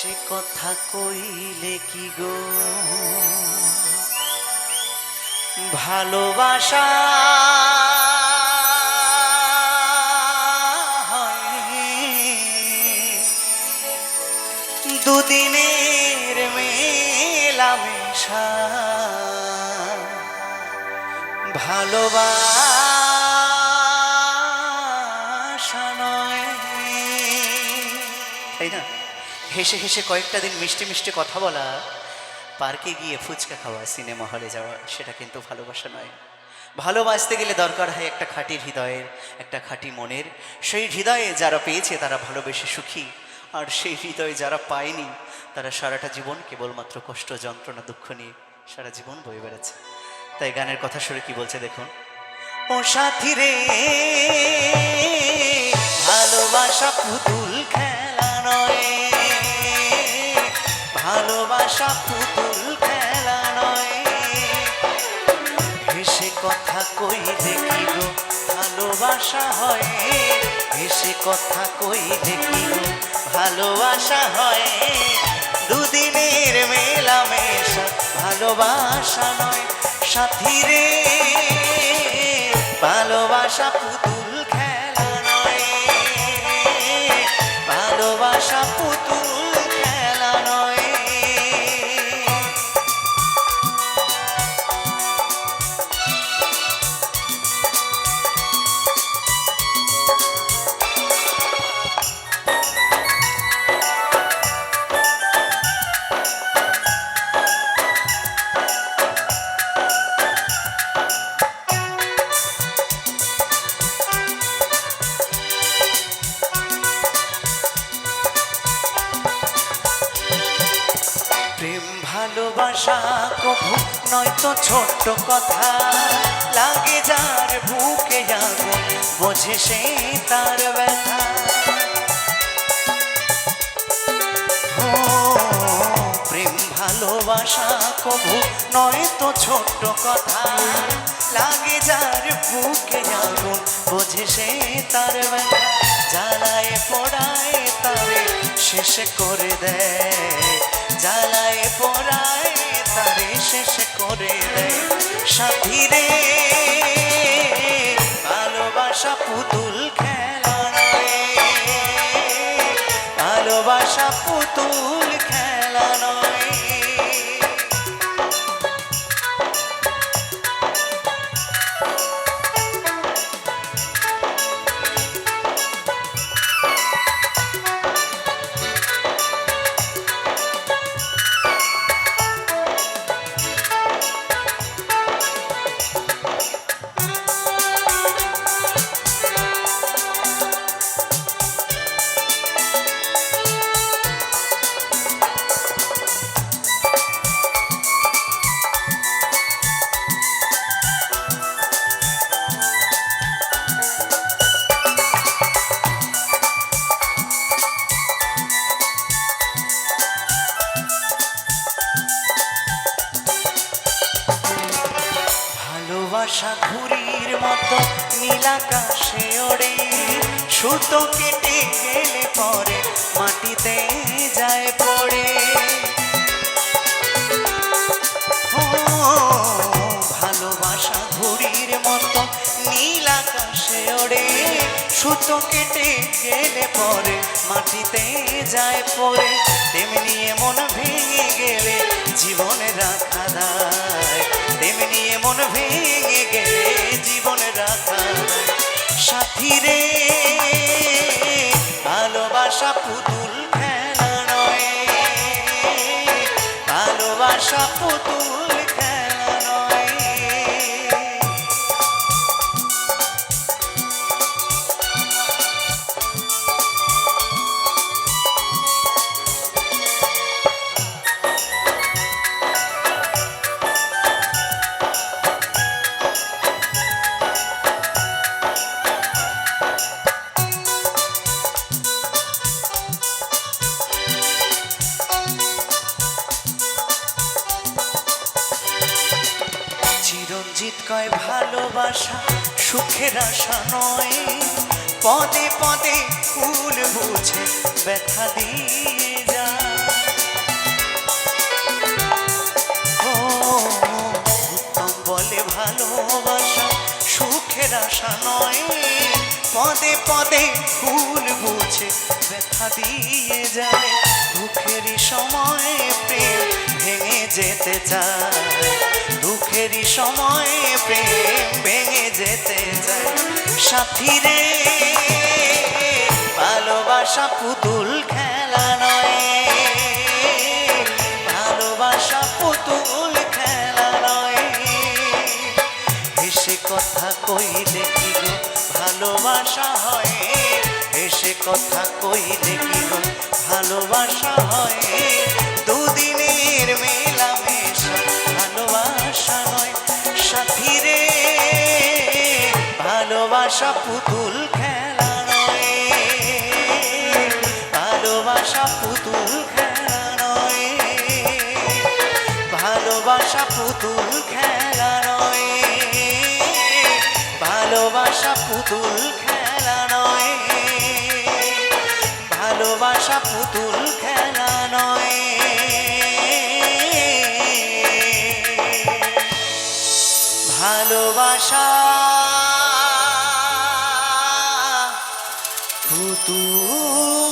সে কথা কইলে কি গো ভালোবাসা দুদিনের মেলামেশা ভালোবাসা নয়, তাই না? হেসে হেসে কয়েকটা দিন মিষ্টি মিষ্টি কথা বলা, পার্কে গিয়ে ফুচকা খাওয়া, সিনেমা হলে যাওয়া, সেটা কিন্তু ভালোবাসা নয়। ভালোবাসতে গেলে দরকার হয় একটা খাঁটি হৃদয়ের, একটা খাঁটি মনের। সেই হৃদয়ে যারা পেয়েছে তারা ভালোবেসে সুখী, আর সেই হৃদয়ে যারা পায়নি তারা সারাটা জীবন কেবলমাত্র কষ্ট, যন্ত্রণা, দুঃখ নিয়ে সারা জীবন বয়ে বেড়াচ্ছে। তাই গানের কথা শুনে কি বলছে দেখুন। ও সাথী রে, ভালোবাসা পুতুল খেলা নয়, ভালোবাসা পুতুল খেলা নয়। হেসে কথা কইলে কি গো ভালোবাসা হয়, হেসে কথা কইলে কি গো ভালোবাসা হয়। দুদিনের মেলামেশা ভালোবাসা নয়। সাথী রে, ভালোবাসা পুতুল খেলা নয়, ভালোবাসা পুতুল খেলা নয়। প্রেম ভালোবাসা কভু নয়তো ছোট্ট কথা, লাগে যার বুকে আগুন বোঝে সে তার ব্যথা। ও প্রেম ভালোবাসা কভু নয়তো ছোট্ট কথা, লাগে যার বুকে আগুন বোঝে সে তার ব্যথা। জ্বালায় পোড়ায় তারে শেষ করে দেয়, জ্বালায় পোড়ায় তারে শেষ করে দেয়। সাথী রে, ভালোবাসা পুতুল খেলা নয়, ভালোবাসা পুতুল খেলা নয়। ভালোবাসা ঘুড়ির মতো নীল আকাশে ওড়ে, সুতো কেটে গেলে পরে মাটিতে যায় পড়ে। ও ভালোবাসা ঘুড়ির মতো নীল আকাশে ওড়ে, সুতো কেটে গেলে পরে মাটিতে যায় পড়ে। তেমনি মন ভেঙে গেলে জীবনে রাখা দায়, তেমনি মন ভেঙে গেলে জীবনে রাখা দায়। সাথী রে, ভালোবাসা পুতুল খেলা নয়, ভালোবাসা পুতুল খেলা নয়। চিরঞ্জিত কয় ভালোবাসা সুখের আশা নয়, পদে পদে ফুল বুঝে ব্যথা দিয়ে যায়। আশা নয়, পদে পদে ভুল বুঝে ব্যথা দিয়ে যায়। দুঃখেরই সময় প্রেম ভেঙে যেতে চায়, দুঃখেরই সময় প্রেম ভেঙে যেতে চায়। সাথী রে ভালোবাসা পুতুল খেলা নয়, ভালোবাসা পুতুল খেলা নয়। হেসে কথা কইলে কি গো ভালোবাসা হয়, হেসে কথা কইলে কি গো ভালোবাসা হয়। দুদিনের মেলামেশা ভালোবাসা নয়। সাথী রে ভালোবাসা পুতুল খেলা নয়, ভালোবাসা পুতুল খেলা নয়, ভালোবাসা পুতুল খেলা নয়, ভালোবাসা পুতুল খেলা নয়, ভালোবাসা পুতুল খেলা নয়। ভালোবাসা পুতুল